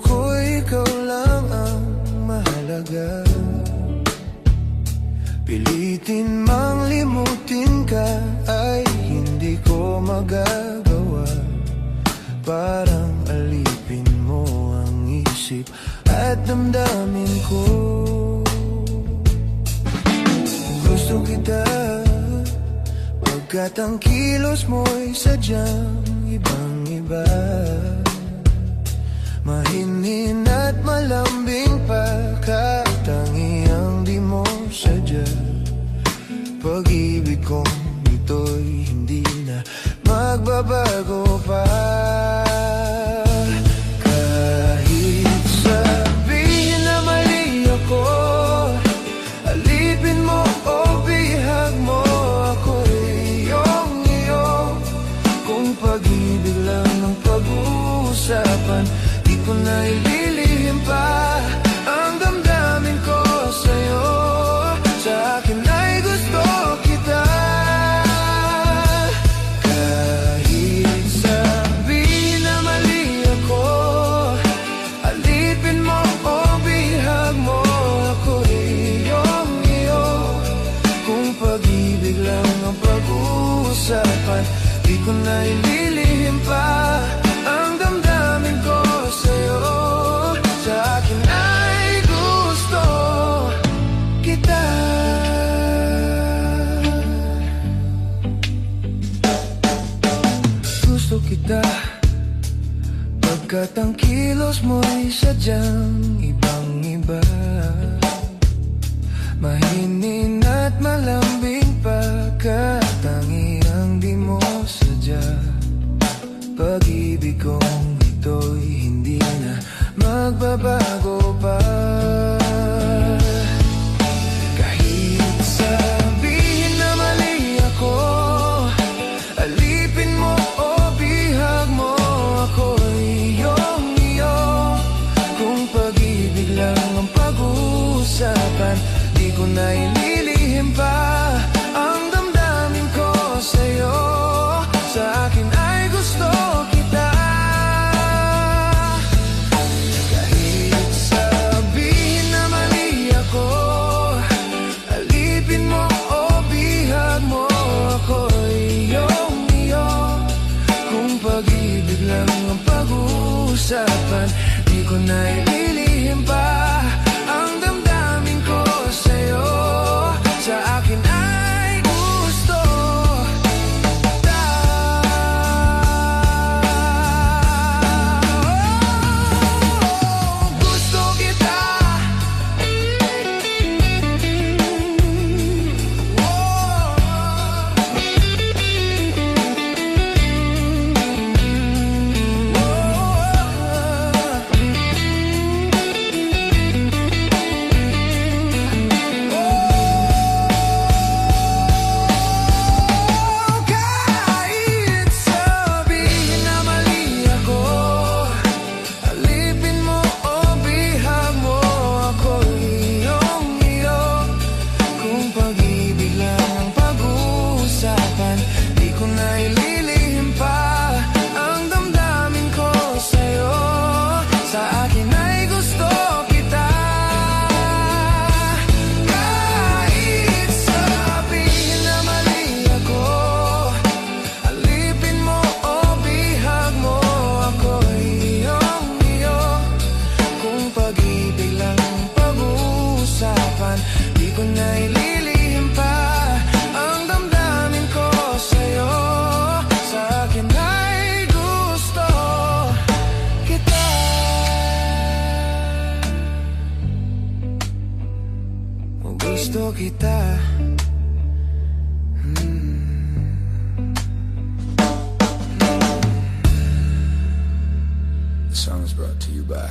ko'y ikaw lang ang mahalaga. Pilitin mang limutin ka ay hindi ko magagawa. Parang alipin mo ang isip at damdamin ko. Gusto kita pagkat ang kilos mo'y sadyang ibang-iba. Mahinhin at malambing pa, katangiang di mo sadya. Pag-ibig kong ito'y hindi na magbabago pa. Kahit sabihin na mali ako, alipin mo o bihag mo, ako'y iyong-iyo. Kung pag-ibig lang ang pag-uusapan, di ko na ililihim pa ang damdamin ko sa'yo. Sa akin ay gusto kita. Kahit sabihin na mali ako, alipin mo o bihag mo, ako'y iyong-iyo. Kung pag-ibig lang ang pag-uusapan, di ko na ililihim pa ang damdamin ko sa'yo. Sa akin ay gusto kita. Gusto kita pagkat ang kilos mo'y sadyang ibang-iba. Mahinin at malambing pa, katangiang di mo sadya. Pag-ibig kong ito'y hindi na magbabago pa. Kahit sabihin na mali ako, alipin mo o bihag mo, ako'y iyong-iyo. Kung pag-ibig lang ang pag-uusapan, di ko na ililihim pa ang damdamin ko sa'yo. Sa akin ay gusto kita. Kahit sabihin na mali ako, alipin mo o bihag mo, ako'y iyong-iyo. Kung pag-ibig lang ang pag-uusapan, di ko na ililihim pa ang damdamin ko sa'yo. Sa akin ay gusto kita. Gusto kita. Kahit sabihin na mali ako, alipin mo o bihag mo, ako'y iyong-iyo. Kung pag-ibig lang ang pag-uusapan, di ko na ililihim pa ang damdamin ko sa'yo. Sa akin ay gusto kita. Kahit sabihin na mali ako, alipin mo o bihag mo, ako'y iyong-iyo. Kung pag-ibig lang ang pag-uusapan, di ko na ililihim pa ang damdamin ko sa'yo. Sa akin ay gusto kita. Gusto kita. The song is brought to you by